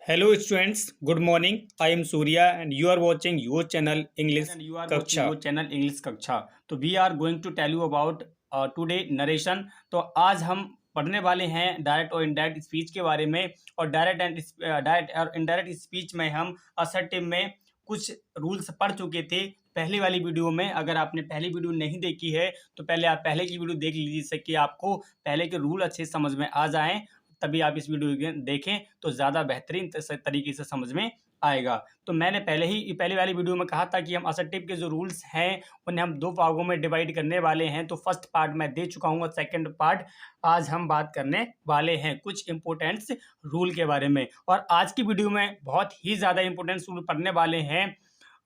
Hello students, good morning. I am Surya and you are watching your channel English Kaksha. तो we are going to tell you about today narration. तो आज हम पढ़ने वाले हैं direct और indirect speech के बारे में। और डायरेक्ट और इनडायरेक्ट स्पीच में हम असर्टिव में कुछ रूल्स पढ़ चुके थे पहली वाली वीडियो में। अगर आपने पहली वीडियो नहीं देखी है तो पहले आप पहले की वीडियो देख लीजिए, जिससे कि आपको पहले के रूल अच्छे समझ में आ जाएं। तभी आप इस वीडियो देखें तो ज़्यादा बेहतरीन तरीके से समझ में आएगा। तो मैंने पहली वाली वीडियो में कहा था कि हम असर्टिव के जो रूल्स हैं उन्हें हम दो भागों में डिवाइड करने वाले हैं। तो फर्स्ट पार्ट मैं दे चुका हूँ और सेकंड पार्ट आज हम बात करने वाले हैं कुछ इंपॉर्टेंट्स रूल के बारे में। और आज की वीडियो में बहुत ही ज़्यादा इंपॉर्टेंट रूल पढ़ने वाले हैं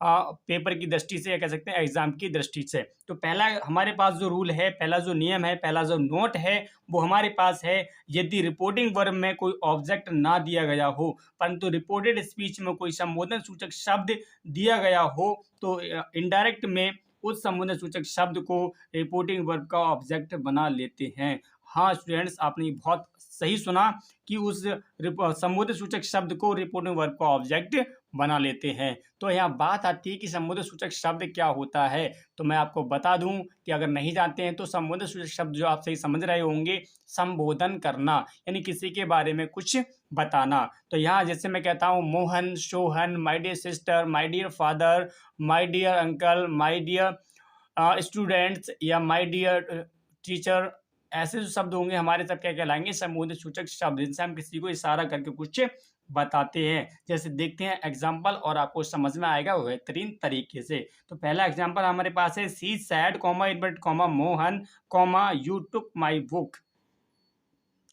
पेपर की दृष्टि से, या कह सकते हैं एग्जाम की दृष्टि से। तो पहला हमारे पास जो रूल है, पहला जो नियम है, पहला जो नोट है वो हमारे पास है, यदि रिपोर्टिंग वर्ब में कोई ऑब्जेक्ट ना दिया गया हो परंतु रिपोर्टेड स्पीच में कोई संबोधन सूचक शब्द दिया गया हो तो इनडायरेक्ट में उस संबोधन सूचक शब्द को रिपोर्टिंग वर्ब का ऑब्जेक्ट बना लेते हैं। हाँ स्टूडेंट्स, आपने बहुत सही सुना कि उस संबोधन सूचक शब्द को रिपोर्टिंग वर्ब का ऑब्जेक्ट बना लेते हैं। तो यहाँ बात आती है कि संबोधन सूचक शब्द क्या होता है। तो मैं आपको बता दूं कि अगर नहीं जानते हैं तो संबोधन सूचक शब्द जो आप सही समझ रहे होंगे, संबोधन करना यानी किसी के बारे में कुछ बताना। तो यहाँ जैसे मैं कहता हूँ Mohan, Sohan, my dear sister, my dear father, my dear uncle, my dear students या माय डियर टीचर, ऐसे जो शब्द होंगे हमारे सब क्या कहलाएंगे, संबोधन सूचक शब्द, जिनसे हम किसी को इशारा करके कुछ बताते हैं। जैसे देखते हैं एग्जाम्पल और आपको समझ में आएगा बेहतरीन तरीके से। तो पहला एग्जाम्पल हमारे पास है she said comma invert comma Mohan comma you took my book.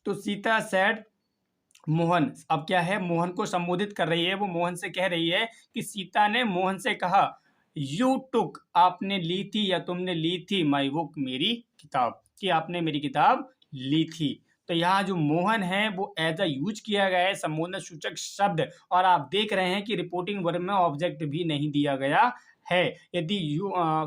तो सीता सैड मोहन, अब क्या है, मोहन को संबोधित कर रही है। वो मोहन से कह रही है कि सीता ने मोहन से कहा यू टुक, आपने ली थी या तुमने ली थी, माई बुक, मेरी किताब, कि आपने मेरी किताब ली थी। तो यहाँ जो मोहन है वो एज अ यूज किया गया है संबोधन सूचक शब्द। और आप देख रहे हैं कि रिपोर्टिंग वर्ब में ऑब्जेक्ट भी नहीं दिया गया है। यदि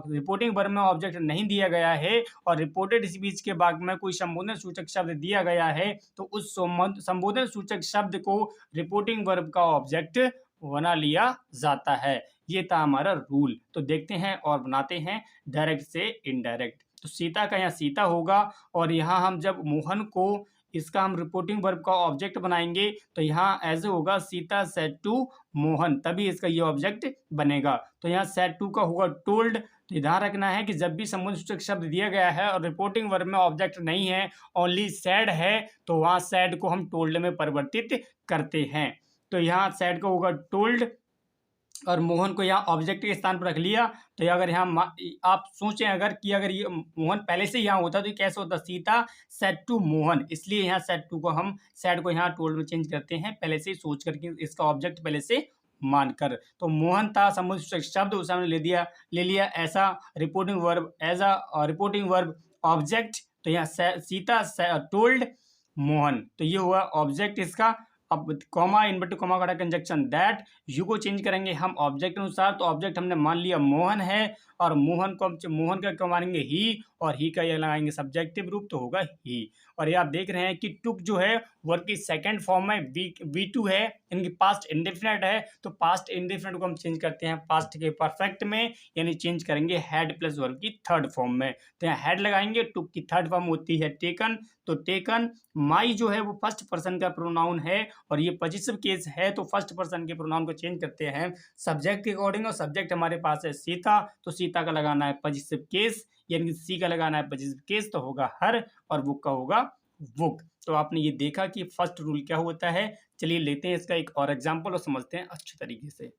रिपोर्टिंग वर्ब में ऑब्जेक्ट नहीं दिया गया है और रिपोर्टेड स्पीच के बाद में कोई संबोधन सूचक शब्द दिया गया है तो उस संबोधन सूचक शब्द को रिपोर्टिंग वर्ब का ऑब्जेक्ट बना लिया जाता है। ये था हमारा रूल। तो देखते हैं और बनाते हैं डायरेक्ट से इनडायरेक्ट। तो सीता का यहाँ सीता होगा और यहाँ हम जब मोहन को इसका हम रिपोर्टिंग वर्ब का ऑब्जेक्ट बनाएंगे तो यहाँ ऐसे होगा सीता सेड टू मोहन, तभी इसका ये ऑब्जेक्ट बनेगा। तो यहाँ सेड टू का होगा टोल्ड। तो ध्यान रखना है कि जब भी संबंध सूचक शब्द दिया गया है और रिपोर्टिंग वर्ब में ऑब्जेक्ट नहीं है, ओनली सैड है, तो वहाँ सैड को हम टोल्ड में परिवर्तित करते हैं। तो यहाँ सैड का होगा टोल्ड और मोहन को यहाँ ऑब्जेक्ट के स्थान पर रख लिया। तो अगर यहाँ आप सोचें अगर कि अगर ये मोहन पहले से यहाँ होता तो ये कैसे होता, सीता सेड टू मोहन, इसलिए यहाँ सेड टू को हम सैड को यहाँ टोल्ड में चेंज करते हैं पहले से ही सोच करके, इसका ऑब्जेक्ट पहले से मानकर। तो मोहन था संबंध सूचक शब्द, उसे हमने ले लिया ऐसा reporting verb, as a reporting verb object. तो यहाँ सीता टोल्ड मोहन, तो ये हुआ ऑब्जेक्ट इसका। अब कॉमा इनवर्टेड कॉमा का कंजक्शन दैट, यू को चेंज करेंगे हम ऑब्जेक्ट अनुसार। तो ऑब्जेक्ट हमने मान लिया मोहन है और मोहन को मोहन का क्यों मानेंगे ही, और ही का ये लगाएंगे सब्जेक्टिव रूप, तो होगा ही। और ये आप देख रहे हैं कि टुक जो है वर्ब की सेकंड फॉर्म में वी टू है, इनकी पास्ट इंडेफिनिट है। तो पास्ट इंडेफिनिट को हम चेंज करते हैं पास्ट के परफेक्ट में, यानी चेंज करेंगे हैड प्लस वर्ब की थर्ड फॉर्म में। तो यहाँ हैड लगाएंगे, टुक की थर्ड फॉर्म होती है टेकन, तो टेकन। माई जो है वो फर्स्ट पर्सन का प्रोनाउन है और ये पॉजिटिव केस है, तो फर्स्ट पर्सन के प्रोनाउन को चेंज करते हैं सब्जेक्ट के अकॉर्डिंग। और सब्जेक्ट हमारे पास है सीता, तो सीता का लगाना है पॉजिटिव केस, यानी सी का लगाना है पॉजिटिव केस, तो होगा हर, और बुक का होगा बुक। तो आपने ये देखा कि फर्स्ट रूल क्या होता है। चलिए लेते हैं इसका एक और एग्जाम्पल और समझते हैं अच्छी तरीके से।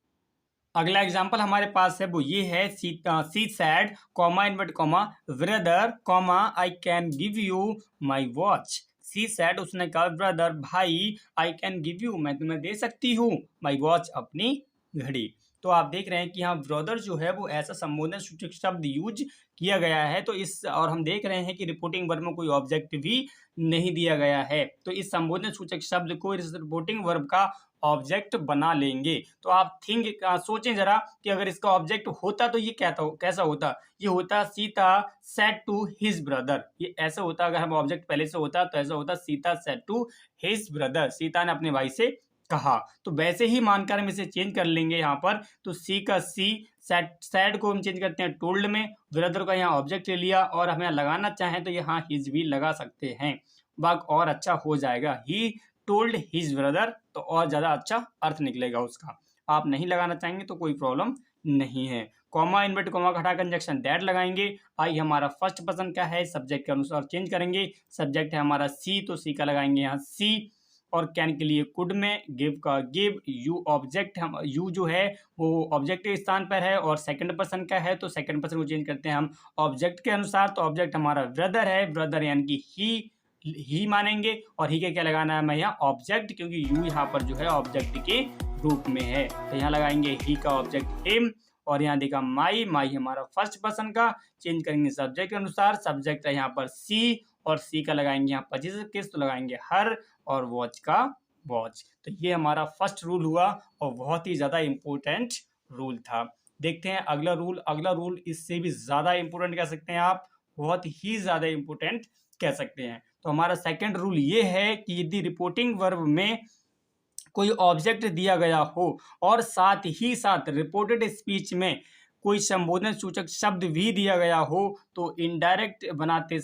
अगला एग्जाम्पल हमारे पास है वो ये है she said comma invert comma brother comma I can give you my watch. She said, उसने कहा ब्रदर भाई, आई कैन गिव यू, मैं तुम्हें दे सकती हूँ, माई वॉच, अपनी घड़ी। तो आप देख रहे हैं कि यहाँ ब्रदर जो है वो ऐसा संबोधन सूचक शब्द यूज किया गया है। तो इस, और हम देख रहे हैं कि रिपोर्टिंग वर्ब में कोई ऑब्जेक्ट भी नहीं दिया गया है, तो इस संबोधन सूचक शब्द को इस रिपोर्टिंग वर्ब का ऑब्जेक्ट बना लेंगे। तो आप सोचें जरा कि अगर इसका ऑब्जेक्ट होता तो ये कैसा होता, ये होता Sita said to his brother. ये ऐसा होता, अगर हम ऑब्जेक्ट पहले से होता तो ऐसा होता Sita said to his brother, Sita ने अपने भाई से कहा। तो वैसे ही मानकर हम इसे चेंज कर लेंगे यहाँ पर। तो सी का सी, सैड को हम चेंज करते हैं टोल्ड में, ब्रदर का यहाँ ऑब्जेक्ट ले लिया, और हमें लगाना चाहें तो यहाँ हिज भी लगा सकते हैं, वाक्य और अच्छा हो जाएगा। ही टोल्ड हिज ब्रदर, तो और ज़्यादा अच्छा अर्थ निकलेगा उसका। आप नहीं लगाना चाहेंगे तो कोई प्रॉब्लम नहीं है। कॉमा, इन्वर्टेड कॉमा का हटा कंजक्शन दैट लगाएंगे। आई हमारा फर्स्ट पर्सन का है, सब्जेक्ट के अनुसार चेंज करेंगे। सब्जेक्ट है हमारा सी, तो सी का लगाएंगे यहाँ सी। और कैन के लिए कुड में, गिव का गिव, यू ऑब्जेक्ट, हम यू जो है वो ऑब्जेक्ट के स्थान पर है और सेकंड पर्सन का है, तो सेकंड पर्सन को चेंज करते हैं हम ऑब्जेक्ट के अनुसार। तो ऑब्जेक्ट हमारा ब्रदर है, ब्रदर यानी कि ही मानेंगे, और ही के क्या लगाना है मैं यहाँ ऑब्जेक्ट, क्योंकि यू यहाँ पर जो है ऑब्जेक्ट के रूप में है, तो यहाँ लगाएंगे ही का ऑब्जेक्ट हिम। और यहाँ देखा माई, माई हमारा फर्स्ट पर्सन का, चेंज करेंगे सब्जेक्ट के अनुसार। सब्जेक्ट है यहाँ पर सी, और सी का लगाएंगे यहाँ पॉजिटिव केस, तो लगाएंगे हर, और वॉच का वॉच। तो ये हमारा फर्स्ट रूल हुआ, और बहुत ही ज़्यादा इम्पोर्टेंट रूल था। देखते हैं अगला रूल। अगला रूल इससे भी ज़्यादा इम्पोर्टेंट कह सकते हैं आप, बहुत ही ज़्यादा इम्पोर्टेंट कह सकते हैं। तो हमारा सेकंड रूल ये है कि यदि रिपोर्टिंग वर्ब में कोई ऑब्जेक्ट दिया गया हो और साथ ही साथ रिपोर्टेड स्पीच में कोई संबोधन सूचक शब्द भी दिया गया हो, तो इनडायरेक्ट बनाते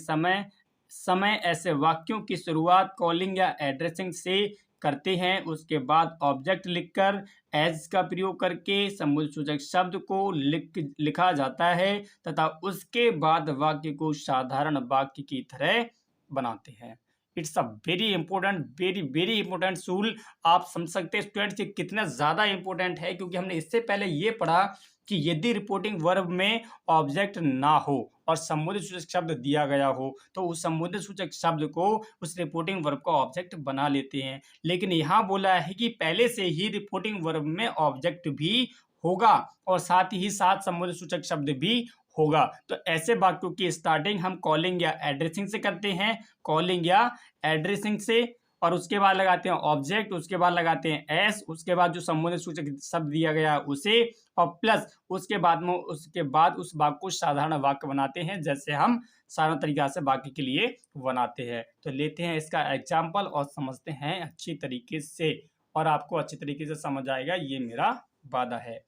समय ऐसे वाक्यों की शुरुआत कॉलिंग या एड्रेसिंग से करते हैं। उसके बाद ऑब्जेक्ट लिखकर एज का प्रयोग करके संबोधन सूचक शब्द को लिखा जाता है, तथा उसके बाद वाक्य को साधारण वाक्य की तरह बनाते हैं। It's a very important, very important rule. आप समझ सकते हैं स्टूडेंट्स ये कितना ज़्यादा इंपॉर्टेंट है, क्योंकि हमने इससे पहले ये पढ़ा कि यदि रिपोर्टिंग वर्ब में ऑब्जेक्ट ना हो और संबोधित सूचक शब्द दिया गया हो, तो उस संबोधित सूचक शब्द को उस रिपोर्टिंग वर्ब का ऑब्जेक्ट बना लेते हैं। लेकिन यहाँ बोला है कि पहले से ही रिपोर्टिंग वर्ब में ऑब्जेक्ट भी होगा और साथ ही साथ संबोधित सूचक शब्द भी होगा। तो ऐसे वाक्यों की स्टार्टिंग हम कॉलिंग या एड्रेसिंग से करते हैं, कॉलिंग या एड्रेसिंग से, और उसके बाद लगाते हैं ऑब्जेक्ट, उसके बाद लगाते हैं एस, उसके बाद जो संबोधित सूचक शब्द दिया गया उसे, और प्लस उसके बाद उस वाक्य को साधारण वाक्य बनाते हैं, जैसे हम साधारण तरीका से वाक्य के लिए बनाते हैं। तो लेते हैं इसका एग्जाम्पल और समझते हैं अच्छी तरीके से, और आपको अच्छी तरीके से समझ आएगा, ये मेरा वादा है।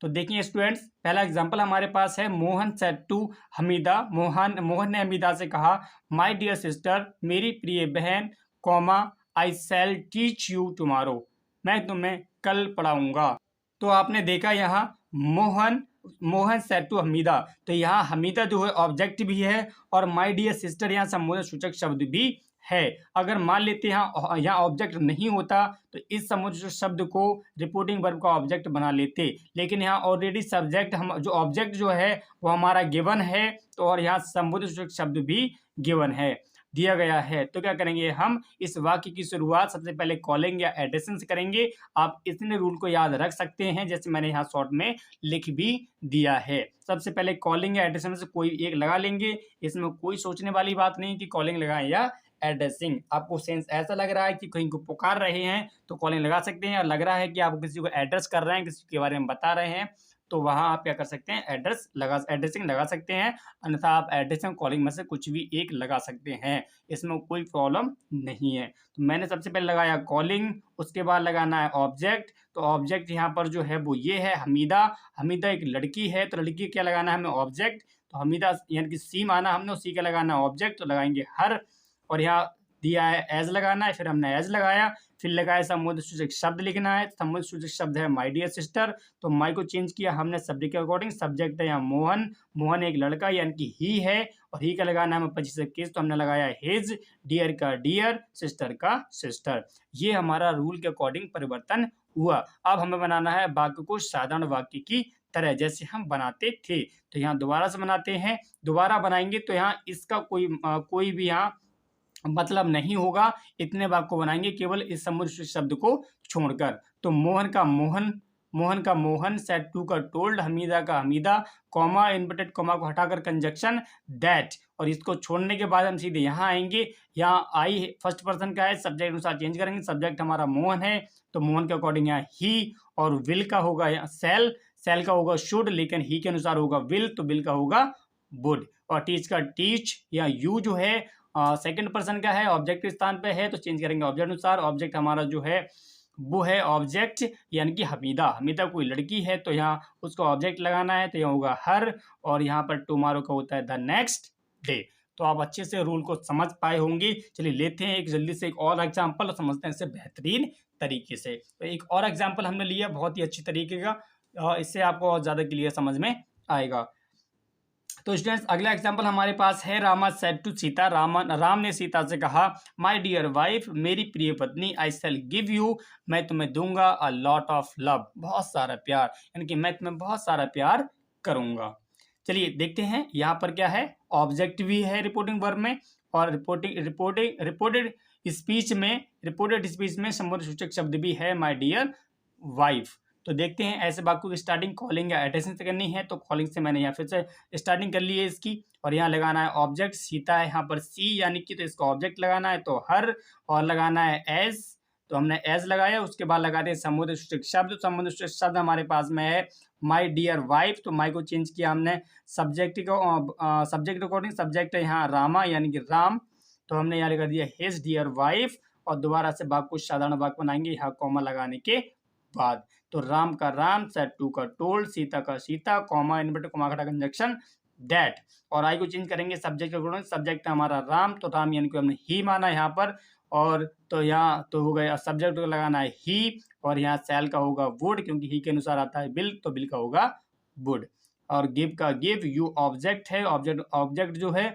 तो देखिए स्टूडेंट्स, पहला एग्जांपल हमारे पास है, मोहन सेड टू हमीदा, मोहन ने हमीदा से कहा, माय डियर सिस्टर, मेरी प्रिय बहन, comma, I shall teach you tomorrow, मैं तुम्हें कल पढ़ाऊंगा। तो आपने देखा यहाँ मोहन सेड टू हमीदा, तो यहाँ हमीदा जो है ऑब्जेक्ट भी है और माय डियर सिस्टर यहाँ संबोधन सूचक शब्द भी है। अगर मान लेते हैं यहाँ ऑब्जेक्ट नहीं होता तो इस संबोधन शब्द को रिपोर्टिंग वर्ब का ऑब्जेक्ट बना लेते, लेकिन यहाँ ऑलरेडी सब्जेक्ट हम जो ऑब्जेक्ट जो है वो हमारा गिवन है, तो और यहाँ संबोधन सूचक शब्द भी गिवन है, दिया गया है। तो क्या करेंगे, हम इस वाक्य की शुरुआत सबसे पहले कॉलिंग या एड्रेसिंग से करेंगे। आप इतने रूल को याद रख सकते हैं, जैसे मैंने यहाँ शॉर्ट में लिख भी दिया है। सबसे पहले कॉलिंग या एड्रेसिंग से कोई एक लगा लेंगे, इसमें कोई सोचने वाली बात नहीं कि कॉलिंग लगाएं या एड्रेसिंग। आपको सेंस ऐसा लग रहा है कि कहीं को पुकार रहे हैं तो कॉलिंग लगा सकते हैं, और लग रहा है कि आप किसी को एड्रेस कर रहे हैं, किसी के बारे में बता रहे हैं, तो वहां आप क्या कर सकते हैं, एड्रेसिंग लगा सकते हैं। अन्यथा आप एड्रेसिंग कॉलिंग में से कुछ भी एक लगा सकते हैं, इसमें कोई प्रॉब्लम नहीं है। तो मैंने सबसे पहले लगाया कॉलिंग, उसके बाद लगाना है ऑब्जेक्ट। तो ऑब्जेक्ट यहाँ पर जो है वो ये है हमीदा, हमीदा एक लड़की है, तो लड़की क्या लगाना है हमें ऑब्जेक्ट, तो हमीदा यानी कि सी माना हमने, उसी का लगाना है ऑब्जेक्ट, तो लगाएंगे हर, और यहाँ दिया है एज लगाना है, फिर हमने एज लगाया, फिर लगाया संबोधित सूचक शब्द लिखना है, संबोधित सूचक शब्द है माय डियर सिस्टर, तो माय को चेंज किया हमने सब्जेक्ट के अकॉर्डिंग, सब्जेक्ट है यहाँ मोहन, मोहन एक लड़का यानी कि ही है, और ही का लगाना है हमें पॉजिटिव केस, तो हमने लगाया हिज, डियर का डियर, सिस्टर का सिस्टर। ये हमारा रूल के अकॉर्डिंग परिवर्तन हुआ। अब हमें बनाना है वाक्य को साधारण वाक्य की तरह जैसे हम बनाते थे। तो यहाँ दोबारा से बनाते हैं, दोबारा बनाएंगे तो यहाँ इसका कोई भी यहाँ मतलब नहीं होगा, इतने वाक्य को बनाएंगे केवल इस समुद्र शब्द को छोड़कर। तो मोहन का मोहन, सेड टू का टोल्ड, हमीदा का हमीदा, कॉमा, इन्वर्टेड कॉमा को हटाकर कंजक्शन दैट, और इसको छोड़ने के बाद हम सीधे यहाँ आएंगे। यहाँ आई फर्स्ट पर्सन का है, सब्जेक्ट अनुसार चेंज करेंगे, सब्जेक्ट हमारा मोहन है, तो मोहन के अकॉर्डिंग यहाँ ही, और विल का होगा यहाँ सेल का होगा शुड, लेकिन ही के अनुसार होगा विल, तो विल का होगा वुड, और टीच का टीच, या यू जो है सेकंड पर्सन का है, ऑब्जेक्ट के स्थान पे है, तो चेंज करेंगे ऑब्जेक्ट अनुसार। ऑब्जेक्ट हमारा जो है वो है ऑब्जेक्ट, यानी कि हमीदा। हमीदा कोई लड़की है तो यहाँ उसको ऑब्जेक्ट लगाना है, तो यहाँ होगा हर, और यहाँ पर टुमारो का होता है द नेक्स्ट डे। तो आप अच्छे से रूल को समझ पाए होंगे। चलिए लेते हैं एक जल्दी से एक और एग्जाम्पल और समझते हैं इसे बेहतरीन तरीके से। तो एक और एग्जाम्पल हमने लिया बहुत ही अच्छी तरीके का, इससे आपको और ज़्यादा क्लियर समझ में आएगा। तो स्टूडेंट्स अगला एग्जाम्पल हमारे पास है, रामा सेड टू सीता, राम ने सीता से कहा, माय डियर वाइफ, मेरी प्रिय पत्नी, आई शैल गिव यू, मैं तुम्हें दूंगा, अ लॉट ऑफ लव, बहुत सारा प्यार, यानी कि मैं तुम्हें बहुत सारा प्यार करूंगा। चलिए देखते हैं यहाँ पर क्या है, ऑब्जेक्ट भी है रिपोर्टिंग वर्ब में, और रिपोर्टेड स्पीच में संबंध सूचक शब्द भी है, माय डियर वाइफ। तो देखते हैं ऐसे वाक्यों की स्टार्टिंग कॉलिंग या एड्रेसिंग से करनी है। तो कॉलिंग से मैंने यहाँ फिर से स्टार्टिंग कर ली है इसकी, और यहाँ लगाना है ऑब्जेक्ट, सीता है यहाँ पर सी यानी कि, तो इसको ऑब्जेक्ट लगाना है तो हर, और लगाना है एज, तो हमने एज लगाया। उसके बाद लगाते हैं समुद्र सूचक शब्द। समुद्र सूचक शब्द हमारे पास में है माई डियर वाइफ, तो माई को चेंज किया हमने सब्जेक्ट को, सब्जेक्ट अकॉर्डिंग, सब्जेक्ट है यहाँ रामा यानी कि राम, तो हमने यहाँ लगा दिया हिज डियर वाइफ, और दोबारा से वाक्य को साधारण वाक्य बनाएंगे यहाँ कॉमा लगाने के बाद। तो राम का राम, सेड टू का टोल्ड, सीता का सीता, कॉमा इन्वर्टेड कॉमा का कंजक्शन दैट, और आई को चेंज करेंगे सब्जेक्ट के अकॉर्डिंग। सब्जेक्ट हमारा राम, तो राम यानी कि हमने ही माना यहाँ पर, और तो यहाँ तो हो गया सब्जेक्ट को लगाना है ही, और यहाँ सेल का होगा वुड, क्योंकि ही के अनुसार आता है बिल, तो बिल का होगा वुड। और गिव का गिव, यू ऑब्जेक्ट है, ऑब्जेक्ट जो है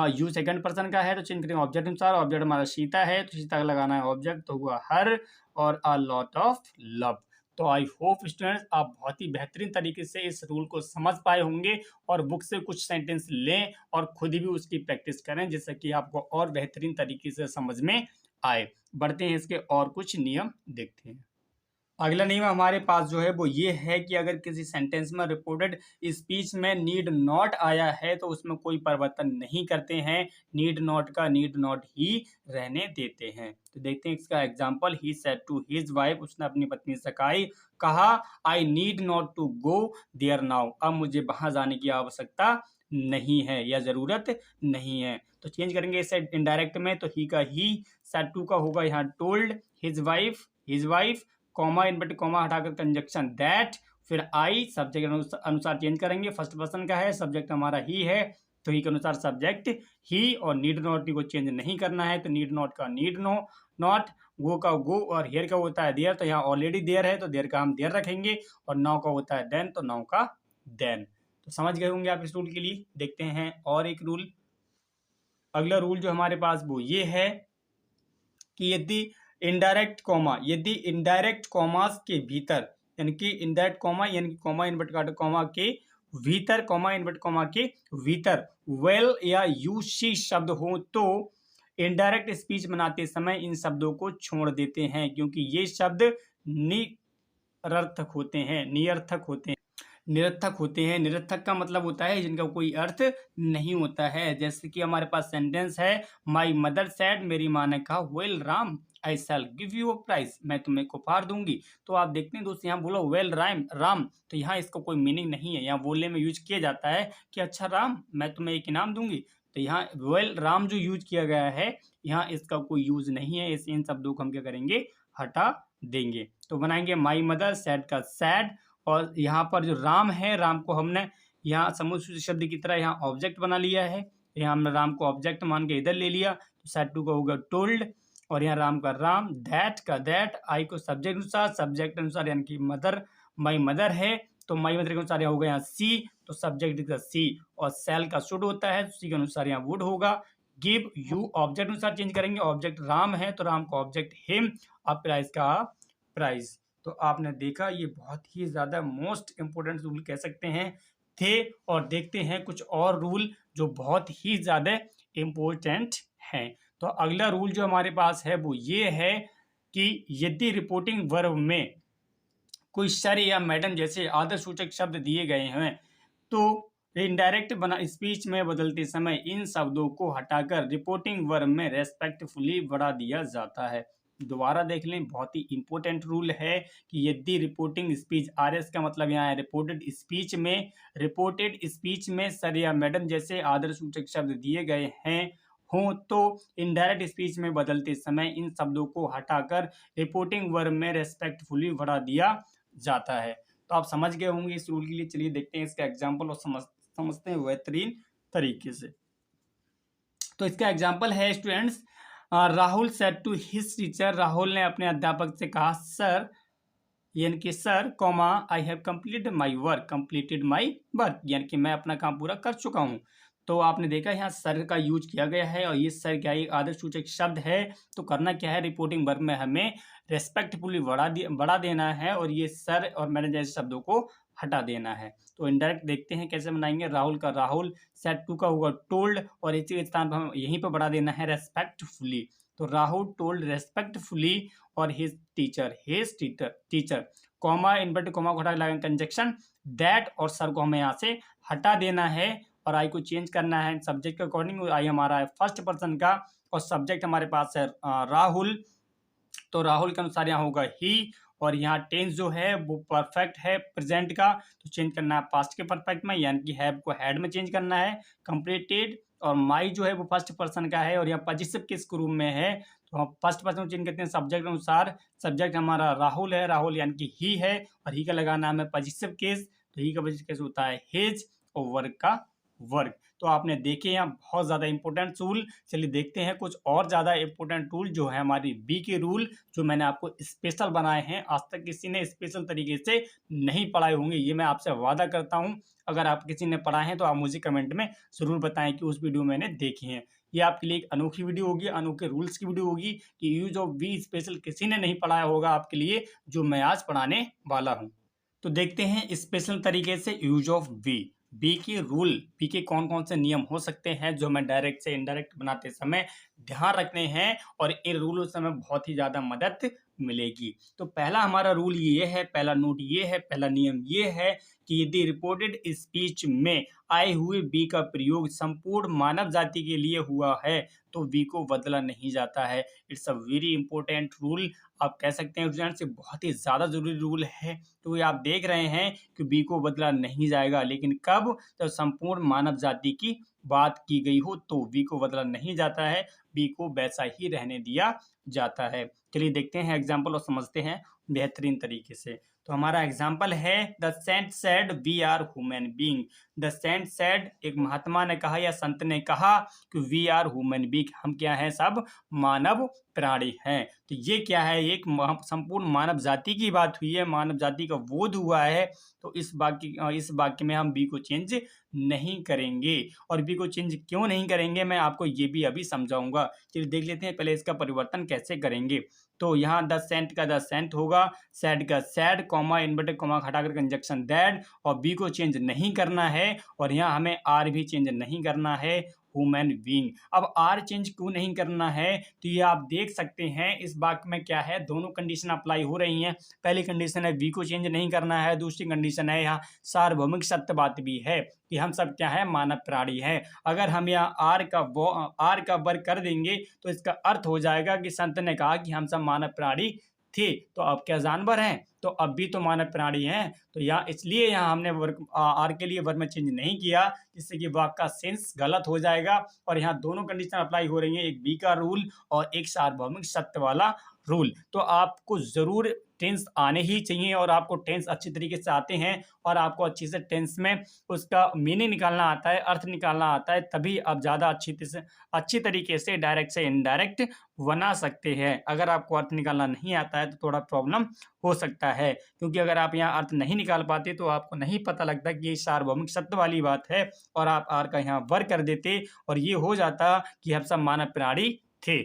यू सेकंड पर्सन का है, तो चेंज करेंगे ऑब्जेक्ट अनुसार। ऑब्जेक्ट हमारा सीता है, तो सीता का लगाना है ऑब्जेक्ट, तो हुआ हर, और अ लॉट ऑफ लव। तो आई होप स्टूडेंट्स आप बहुत ही बेहतरीन तरीके से इस रूल को समझ पाए होंगे, और बुक से कुछ सेंटेंस लें और खुद भी उसकी प्रैक्टिस करें, जिससे कि आपको और बेहतरीन तरीके से समझ में आए। बढ़ते हैं इसके और कुछ नियम देखते हैं। अगला नियम हमारे पास जो है वो ये है कि अगर किसी सेंटेंस में रिपोर्टेड स्पीच में नीड नॉट आया है तो उसमें कोई परिवर्तन नहीं करते हैं, नीड नॉट का नीड नॉट ही रहने देते हैं। तो देखते हैं इसका example, he said to his wife, उसने अपनी पत्नी से कहा, I need not to go there now, अब मुझे वहां जाने की आवश्यकता नहीं है या जरूरत नहीं है। तो चेंज करेंगे इसे इनडायरेक्ट में, तो ही का ही, सेड टू का होगा यहाँ told, his wife, comma inverted comma हटाकर कंजक्शन दैट, फिर आई सब्जेक्ट अनुसार चेंज करेंगे, फर्स्ट पर्सन का है, सब्जेक्ट हमारा ही है, तो ही के अनुसार सब्जेक्ट ही, और नीड नॉट को चेंज नहीं करना है, तो नीड नॉट का नीड नो नॉट, गो का गो, और हेयर का होता है देयर, तो यहाँ ऑलरेडी देयर है तो देयर का हम देयर रखेंगे, और नाउ का होता है देन, तो नाउ का देन। तो समझ गए होंगे आप इस रूल के लिए। देखते हैं और एक रूल, अगला रूल जो हमारे पास वो ये है कि यदि इनडायरेक्ट कॉमास के भीतर, यानी कि इनडायरेक्ट कॉमा यानी कि कॉमा इन्वर्ट कॉमा के भीतर, कॉमा इन्वर्ट कॉमा के भीतर वेल या यू शी शब्द हो तो इनडायरेक्ट स्पीच बनाते समय इन शब्दों को छोड़ देते हैं, क्योंकि ये शब्द निरर्थक होते हैं, निरर्थक का मतलब होता है जिनका कोई अर्थ नहीं होता है। जैसे कि हमारे पास सेंटेंस है, माई मदर सेड, मेरी माँ ने कहा, well Ram, I shall give you a prize, मैं तुम्हें एक उपहार दूंगी। तो आप देखते हैं दोस्त यहाँ बोलो वेल राम, तो यहाँ इसका कोई मीनिंग नहीं है, यहाँ बोलने में यूज किया जाता है कि अच्छा राम, मैं तुम्हें एक इनाम दूंगी। तो यहाँ वेल राम जो यूज किया गया है, यहाँ इसका कोई यूज नहीं है, इन शब्दों को हम क्या करेंगे, हटा देंगे। तो बनाएंगे माई मदर, सैड का सैड, और यहाँ पर जो राम है, राम को हमने यहाँ समुद्र शब्द की तरह यहाँ ऑब्जेक्ट बना लिया है, यहाँ हमने राम को ऑब्जेक्ट मान के इधर ले लिया, तो सेड टू का होगा टोल्ड, और यहाँ राम का राम, दैट का दैट, आई को सब्जेक्ट अनुसार यानी कि मदर, माई मदर है, तो माई मदर के अनुसार यहाँ होगा यहाँ सी, तो सब्जेक्ट का सी, और सेल का शुड होता है, सी के अनुसार यहाँ वुड होगा। गिव यू ऑब्जेक्ट अनुसार चेंज करेंगे, ऑब्जेक्ट राम है तो राम का ऑब्जेक्ट हिम, अब प्राइस का प्राइस। तो आपने देखा ये बहुत ही ज़्यादा मोस्ट इम्पोर्टेंट रूल कह सकते हैं थे, और देखते हैं कुछ और रूल जो बहुत ही ज़्यादा इम्पोर्टेंट हैं। तो अगला रूल जो हमारे पास है वो ये है कि यदि रिपोर्टिंग वर्ब में कोई सर या मैडम जैसे आदर्शसूचक शब्द दिए गए हैं तो इनडायरेक्ट स्पीच में बदलते समय इन शब्दों को हटाकर रिपोर्टिंग वर्ब में रेस्पेक्टफुली बढ़ा दिया जाता है। दोबारा देख लें, बहुत ही इंपॉर्टेंट रूल है कि यदि रिपोर्टिंग स्पीच, आरएस का मतलब यहाँ है रिपोर्टेड स्पीच में सर या मैडम जैसे आदर्शसूचक शब्द दिए गए हैं हों तो इनडायरेक्ट स्पीच में बदलते समय इन शब्दों को हटाकर रिपोर्टिंग वर्ब में रेस्पेक्टफुली बढ़ा दिया जाता है। तो आप समझ गए होंगे इस रूल के लिए। चलिए देखते हैं इसका एग्जाम्पल और समझते हैं बेहतरीन तरीके से। तो इसका एग्जाम्पल है students, Rahul said to his teacher, Rahul ने अपने अध्यापक से कहा सर, यानी कि sir comma I have completed my work, यानी कि मैं अपना काम पूरा कर चुका हूँ। तो आपने देखा यहाँ सर का यूज किया गया है और ये सर क्या एक आदर्श सूचक शब्द है। तो करना क्या है, रिपोर्टिंग वर्ब में हमें रेस्पेक्टफुली बढ़ा देना है और ये सर और मैंने जैसे शब्दों को हटा देना है। तो इनडायरेक्ट देखते हैं कैसे बनाएंगे। राहुल का राहुल, सेड टू का हुआ टोल्ड और इसी के स्थान पर हम यहीं पर बढ़ा देना है रेस्पेक्टफुली। तो राहुल टोल्ड रेस्पेक्टफुली और his teacher comma inverted comma को हटा लगाएंगे कंजक्शन दैट और सर को हमें यहाँ से हटा देना है और आई को चेंज करना है सब्जेक्ट के अकॉर्डिंग। आई हमारा है फर्स्ट पर्सन का और सब्जेक्ट हमारे पास है राहुल। तो राहुल के अनुसार यहाँ होगा ही और यहाँ टेंस जो है वो परफेक्ट है प्रेजेंट का, तो चेंज करना है पास्ट के परफेक्ट में, यानी कि हैव को हैड में चेंज करना है। कंप्लीटेड और माई जो है वो फर्स्ट पर्सन का है और यहाँ पॉजिटिव किस रूप में है, तो हम फर्स्ट पर्सन चेंज करते हैं सब्जेक्ट अनुसार। सब्जेक्ट हमारा राहुल है, राहुल यानी कि ही है और ही का लगाना हमें पॉजिटिव केस, तो ही का पॉजिटिव केस होता है हिज और वर्क का वर्क। तो आपने देखे यहाँ बहुत ज़्यादा इंपॉर्टेंट रूल। चलिए देखते हैं कुछ और ज़्यादा इंपॉर्टेंट रूल जो है हमारी बी के रूल, जो मैंने आपको स्पेशल बनाए हैं। आज तक किसी ने स्पेशल तरीके से नहीं पढ़ाए होंगे, ये मैं आपसे वादा करता हूँ। अगर आप किसी ने पढ़ाए हैं तो आप मुझे कमेंट में ज़रूर बताएं कि उस वीडियो मैंने देखी है। ये आपके लिए एक अनोखी वीडियो होगी, अनोखे रूल्स की वीडियो होगी कि यूज ऑफ वी स्पेशल किसी ने नहीं पढ़ाया होगा आपके लिए, जो मैं आज पढ़ाने वाला हूँ। तो देखते हैं स्पेशल तरीके से यूज ऑफ बी के रूल, बी के कौन कौन से नियम हो सकते हैं जो हमें डायरेक्ट से इनडायरेक्ट बनाते समय ध्यान रखने हैं और इन रूलों से हमें बहुत ही ज़्यादा मदद मिलेगी। तो पहला हमारा रूल ये है, पहला नोट ये है, पहला नियम ये है कि यदि रिपोर्टेड स्पीच में आए हुए बी का प्रयोग संपूर्ण मानव जाति के लिए हुआ है तो बी को बदला नहीं जाता है। It's a very important rule, आप कह सकते हैं स्टूडेंट्स ये बहुत ही ज़्यादा जरूरी रूल है। तो ये आप देख रहे हैं कि बी को बदला नहीं जाएगा, लेकिन कब, जब संपूर्ण मानव जाति की बात की गई हो तो बी को बदला नहीं जाता है, बी को वैसा ही रहने दिया जाता है। चलिए देखते हैं एग्जाम्पल और समझते हैं बेहतरीन तरीके से। तो हमारा एग्जाम्पल है the saint said we are human being. The saint said, एक महात्मा ने कहा या संत ने कहा कि वी आर ह्यूमन बीइंग, हम क्या हैं, सब मानव प्राणी हैं। तो ये क्या है, एक संपूर्ण मानव जाति की बात हुई है, मानव जाति का बोध हुआ है। तो इस वाक्य में हम बी को चेंज नहीं करेंगे। और बी को चेंज क्यों नहीं करेंगे मैं आपको ये भी अभी समझाऊंगा। चलिए देख लेते हैं पहले इसका परिवर्तन कैसे करेंगे। तो यहाँ द सेंट का द सेंट होगा, सैड का सैड, कॉमा इन्वर्टेड कॉमा हटाकर कंजक्शन दैट, और बी को चेंज नहीं करना है और यहाँ हमें आर भी चेंज नहीं करना है, ह्यूमन बीइंग। अब आर चेंज क्यों नहीं करना है, तो ये आप देख सकते हैं इस वाक्य में क्या है, दोनों कंडीशन अप्लाई हो रही हैं। पहली कंडीशन है बी को चेंज नहीं करना है, दूसरी कंडीशन है यहाँ सार्वभौमिक सत्य बात भी है कि हम सब क्या है, मानव प्राणी है। अगर हम यहाँ आर का वर्ग कर देंगे तो इसका अर्थ हो जाएगा कि संत ने कहा कि हम सब मानव प्राणी थे, तो अब क्या जानवर हैं, तो अब भी तो मानव प्राणी हैं। तो यहाँ इसलिए यहाँ हमने आर के लिए वर्ग में चेंज नहीं किया, जिससे कि वाक्य का सेंस गलत हो जाएगा। और यहाँ दोनों कंडीशन अप्लाई हो रही हैं, एक बी का रूल और एक सार्वभौमिक सत्य वाला रूल। तो आपको जरूर टेंस आने ही चाहिए और आपको टेंस अच्छी तरीके से आते हैं और आपको अच्छी से टेंस में उसका मीनिंग निकालना आता है, अर्थ निकालना आता है, तभी आप ज़्यादा अच्छी तरीके से डायरेक्ट से इनडायरेक्ट बना सकते हैं। अगर आपको अर्थ निकालना नहीं आता है तो थोड़ा प्रॉब्लम हो सकता है, क्योंकि अगर आप यहाँ अर्थ नहीं निकाल पाते तो आपको नहीं पता लगता कि ये सार्वभौमिक सत्य वाली बात है और आप आर का यहाँ वर्ग कर देते और ये हो जाता कि हम सब मानव प्राणी थे,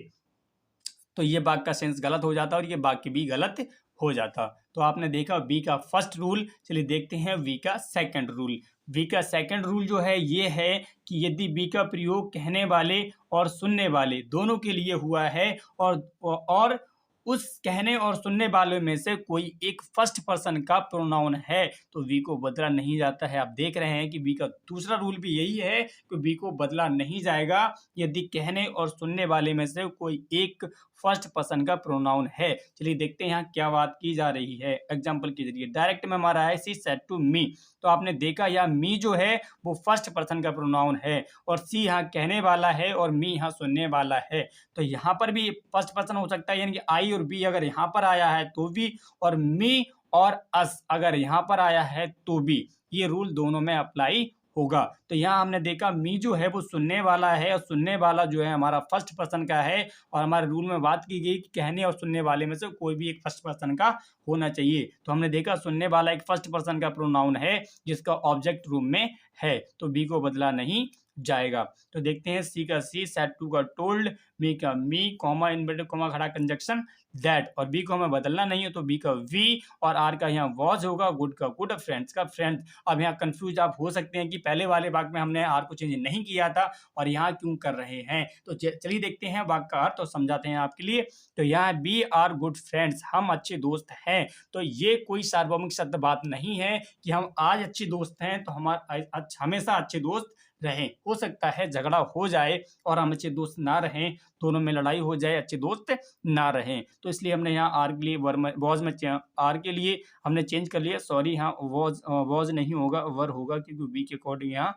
तो ये वाक्य का सेंस गलत हो जाता और ये वाक्य भी गलत हो जाता। तो आपने देखा वी का फर्स्ट रूल। चलिए देखते हैं वी का सेकंड रूल। वी का सेकंड रूल जो है ये है कि यदि वी का प्रयोग कहने वाले और सुनने वाले दोनों के लिए हुआ है और उस कहने और सुनने वालों में से कोई एक फर्स्ट पर्सन का प्रोनाउन है तो वी को बदला नहीं जाता है। आप देख रहे हैं कि वी का दूसरा रूल भी यही है कि वी को बदला नहीं जाएगा यदि कहने और सुनने वाले में से कोई एक फर्स्ट पर्सन का प्रोनाउन है। चलिए देखते हैं यहाँ क्या बात की जा रही है एग्जाम्पल के जरिए। डायरेक्ट में हमारा है सी सेड टू मी, तो आपने देखा यहाँ मी जो है वो फर्स्ट पर्सन का प्रोनाउन है और सी यहाँ कहने वाला है और मी यहाँ सुनने वाला है। तो यहाँ पर भी फर्स्ट पर्सन हो सकता है, यानी कि आई और बी अगर यहाँ पर आया है तो भी, और मी और अस अगर यहाँ पर आया है तो भी, ये रूल दोनों में अप्लाई होगा। तो यहाँ हमने देखा मी जो है वो सुनने वाला है और सुनने वाला जो है हमारा फर्स्ट पर्सन का है, और हमारे रूल में बात की गई कि कहने और सुनने वाले में से कोई भी एक फर्स्ट पर्सन का होना चाहिए। तो हमने देखा सुनने वाला एक फर्स्ट पर्सन का प्रोनाउन है जिसका ऑब्जेक्ट रूम में है, तो बी को बदला नहीं जाएगा। तो देखते हैं सी का सी, सेड टू का टोल्ड, मी का मी, कॉमा इनवर्टेड कॉमा खड़ा कंजक्शन दैट, और बी को हमें बदलना नहीं है तो बी का वी, और आर का यहाँ वॉज होगा, गुड का गुड, फ्रेंड्स का फ्रेंड्स। अब यहाँ कंफ्यूज आप हो सकते हैं कि पहले वाले वाक्य में हमने आर को चेंज नहीं किया था और यहाँ क्यों कर रहे हैं। तो चलिए देखते हैं वाक्य का अर्थ और समझाते हैं आपके लिए। तो यहाँ बी आर गुड फ्रेंड्स, हम अच्छे दोस्त हैं। तो ये कोई सार्वभौमिक शब्द बात नहीं है कि हम आज अच्छे दोस्त हैं तो हमारे हमेशा अच्छे दोस्त रहें। हो सकता है झगड़ा हो जाए और हम अच्छे दोस्त ना रहें, दोनों में लड़ाई हो जाए, अच्छे दोस्त ना रहें। तो इसलिए हमने यहाँ आर के लिए वॉज में आर के लिए हमने चेंज कर लिया। सॉरी, यहाँ वॉज नहीं होगा, वर होगा, क्योंकि बी के अकॉर्डिंग यहाँ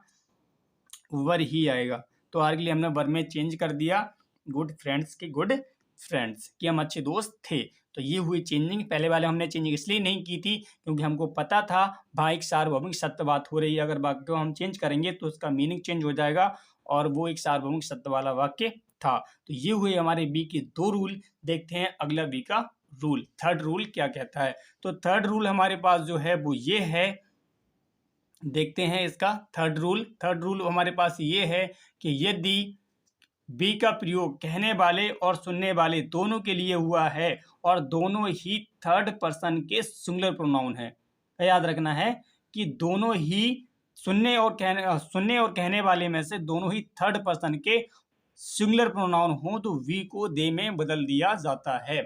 वर ही आएगा। तो आर के लिए हमने वर में चेंज कर दिया, गुड फ्रेंड्स के गुड फ्रेंड्स, कि हम अच्छे दोस्त थे। तो ये हुई चेंजिंग। पहले वाले हमने चेंजिंग इसलिए नहीं की थी क्योंकि हमको पता था भाई एक सार्वभौमिक सत्य बात हो रही है, अगर वाक्य को हम चेंज करेंगे तो उसका मीनिंग चेंज हो जाएगा, और वो एक सार्वभौमिक सत्य वाला वाक्य था। तो ये हुए हमारे बी के दो रूल। देखते हैं अगला बी का रूल, थर्ड रूल क्या कहता है। तो थर्ड रूल हमारे पास जो है वो ये है, देखते हैं इसका थर्ड रूल। थर्ड रूल हमारे पास ये है कि यदि बी का प्रयोग कहने वाले और सुनने वाले दोनों के लिए हुआ है और दोनों ही थर्ड पर्सन के सिंगुलर प्रोनाउन है, याद रखना है कि दोनों ही सुनने और कहने वाले में से दोनों ही थर्ड पर्सन के सिंगुलर प्रोनाउन हो तो वी को दे में बदल दिया जाता है।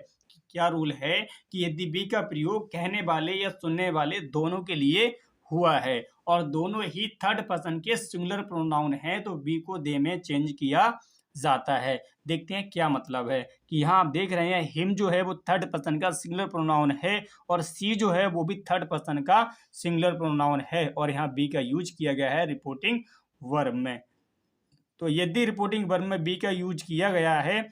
क्या रूल है कि यदि बी का प्रयोग कहने वाले या सुनने वाले दोनों के लिए हुआ है और दोनों ही थर्ड पर्सन के सिंगुलर प्रोनाउन है तो बी को दे में चेंज किया जाता है। देखते हैं क्या मतलब है कि यहाँ आप देख रहे हैं हिम जो है वो थर्ड पर्सन का सिंगुलर प्रोनाउन है और सी जो है वो भी थर्ड पर्सन का सिंगुलर प्रोनाउन है, और यहाँ बी का यूज किया गया है रिपोर्टिंग वर्ब में। तो यदि रिपोर्टिंग वर्ब में बी का यूज किया गया है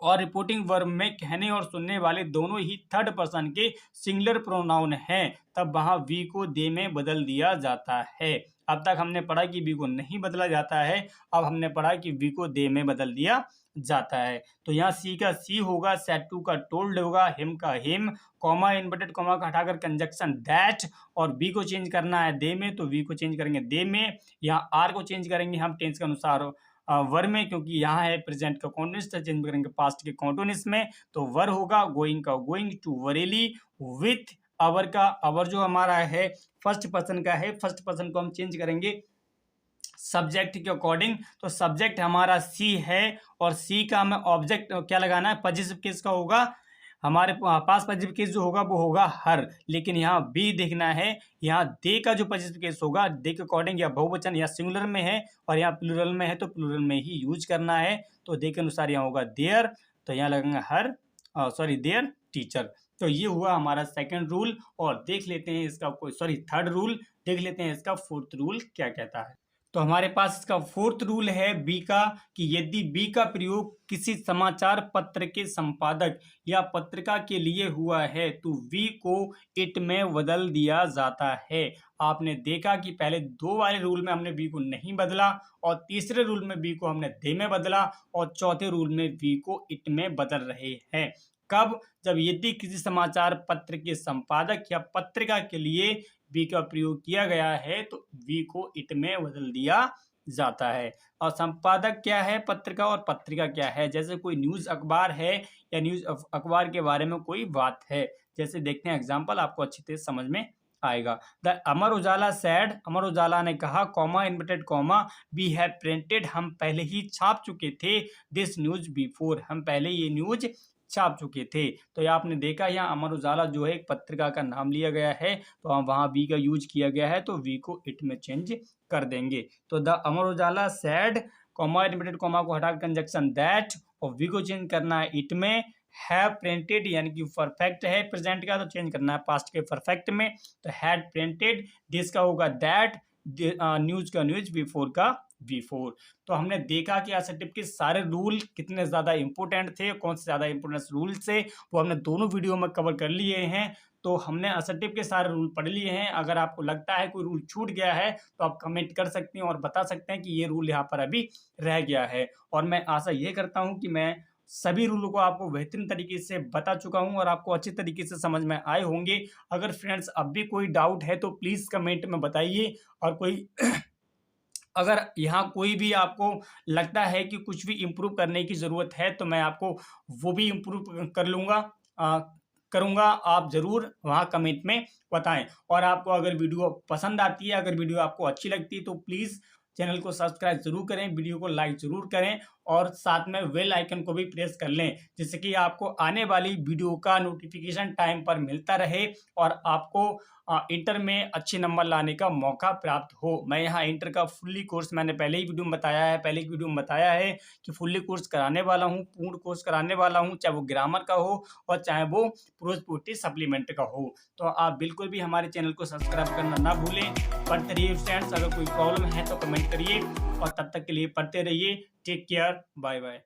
और रिपोर्टिंग वर्ब में कहने और सुनने वाले दोनों ही थर्ड पर्सन के सिंगुलर प्रोनाउन हैं, तब वहां वी को दे में बदल दिया जाता है। अब तक हमने पढ़ा कि वी को नहीं बदला जाता है, अब हमने पढ़ा कि वी को दे में बदल दिया जाता है। तो यहाँ सी का सी होगा, सेड टू का टोल्ड होगा, हिम का हिम, कॉमा इन्वर्टेड कॉमा का हटाकर कंजक्शन दैट, और बी को चेंज करना है दे में तो वी को चेंज करेंगे दे में। यहाँ आर को चेंज करेंगे हम टेंस के अनुसार वर में, क्योंकि यहाँ है प्रेजेंट का कॉन्टिन्यूअस, चेंज करेंगे पास्ट के कॉन्टिन्यूअस में तो वर होगा, गोइंग का going, to Vareli, with our का अवर जो हमारा है फर्स्ट पर्सन का है, फर्स्ट पर्सन को हम चेंज करेंगे सब्जेक्ट के अकॉर्डिंग। तो सब्जेक्ट हमारा सी है और सी का हमें ऑब्जेक्ट क्या लगाना है, पॉजिटिव केस का होगा, हमारे पास पॉजिटिव केस जो होगा वो होगा हर, लेकिन यहाँ बी देखना है, यहाँ दे का जो पॉजिटिव केस होगा दे के अकॉर्डिंग या बहुवचन या सिंगुलर में है और यहाँ प्लूरल में है तो प्लूरल में ही यूज करना है। तो दे के अनुसार यहाँ होगा देयर, तो यहाँ लगेगा हर देयर टीचर। तो ये हुआ हमारा सेकंड रूल, और देख लेते हैं इसका थर्ड रूल, देख लेते हैं इसका फोर्थ रूल क्या कहता है। तो हमारे पास इसका फोर्थ रूल है बी का कि यदि बी का प्रयोग किसी समाचार पत्र के संपादक या पत्रिका के लिए हुआ है तो वी को इट में बदल दिया जाता है। आपने देखा कि पहले दो वाले रूल में हमने बी को नहीं बदला और तीसरे रूल में बी को हमने दे में बदला और चौथे रूल में वी को इट में बदल रहे हैं। कब? जब यदि किसी समाचार पत्र के संपादक या पत्रिका के लिए बी का प्रयोग किया गया है तो वी को इट में बदल दिया जाता है। और संपादक क्या है पत्रिका और पत्रिका क्या है, जैसे कोई न्यूज अखबार है या न्यूज अखबार के बारे में कोई बात है, जैसे देखते हैं एग्जांपल, आपको अच्छी तरह समझ में आएगा। द अमर उजाला सैड, अमर उजाला ने कहा, comma inverted comma, we have printed, हम पहले ही छाप चुके थे, दिस न्यूज बिफोर, हम पहले ये न्यूज छाप चुके थे। तो ये आपने देखा यहाँ अमर उजाला जो है एक पत्रिका का नाम लिया गया है तो हम वहाँ वी का यूज किया गया है तो वी को इट में चेंज कर देंगे। तो the Amar Ujala sad, comma inverted comma को हटा कंजक्शन दैट, और वी को चेंज करना है इट में, हैव प्रिंटेड यानी कि परफेक्ट है प्रेजेंट का तो चेंज करना है पास्ट के परफेक्ट में, तो हैड प्रिंटेड, दिस का होगा दैट, न्यूज का न्यूज, बिफोर का बिफोर। तो हमने देखा कि असर्टिव के सारे रूल कितने ज़्यादा इंपॉर्टेंट थे, कौन से ज़्यादा इंपॉर्टेंट रूल थे वो हमने दोनों वीडियो में कवर कर लिए हैं। तो हमने असर्टिव के सारे रूल पढ़ लिए हैं। अगर आपको लगता है कोई रूल छूट गया है तो आप कमेंट कर सकते हैं और बता सकते हैं कि ये रूल यहाँ पर अभी रह गया है। और मैं आशा ये करता हूँ कि मैं सभी रूलों को आपको बेहतरीन तरीके से बता चुका हूं और आपको अच्छी तरीके से समझ में आए होंगे। अगर फ्रेंड्स अब भी कोई डाउट है तो प्लीज़ कमेंट में बताइए, और कोई अगर यहाँ कोई भी आपको लगता है कि कुछ भी इम्प्रूव करने की ज़रूरत है तो मैं आपको वो भी इम्प्रूव कर लूँगा, करूँगा। आप ज़रूर वहाँ कमेंट में बताएं। और आपको अगर वीडियो पसंद आती है, अगर वीडियो आपको अच्छी लगती है तो प्लीज़ चैनल को सब्सक्राइब जरूर करें, वीडियो को लाइक ज़रूर करें और साथ में बेल आइकन को भी प्रेस कर लें, जिससे कि आपको आने वाली वीडियो का नोटिफिकेशन टाइम पर मिलता रहे और आपको इंटर में अच्छे नंबर लाने का मौका प्राप्त हो। मैं यहाँ इंटर का फुल्ली कोर्स मैंने पहले ही वीडियो में बताया है, पहले की वीडियो में बताया है कि फुल्ली कोर्स कराने वाला हूँ, पूर्ण कोर्स कराने वाला हूँ, चाहे वो ग्रामर का हो और चाहे वो प्रोज पोएट्री सप्लीमेंट का हो। तो आप बिल्कुल भी हमारे चैनल को सब्सक्राइब करना ना भूलें। पढ़ते रहिए फ्रेंड्स, अगर कोई प्रॉब्लम है तो कमेंट करिए और तब तक के लिए पढ़ते रहिए। Take care, bye bye.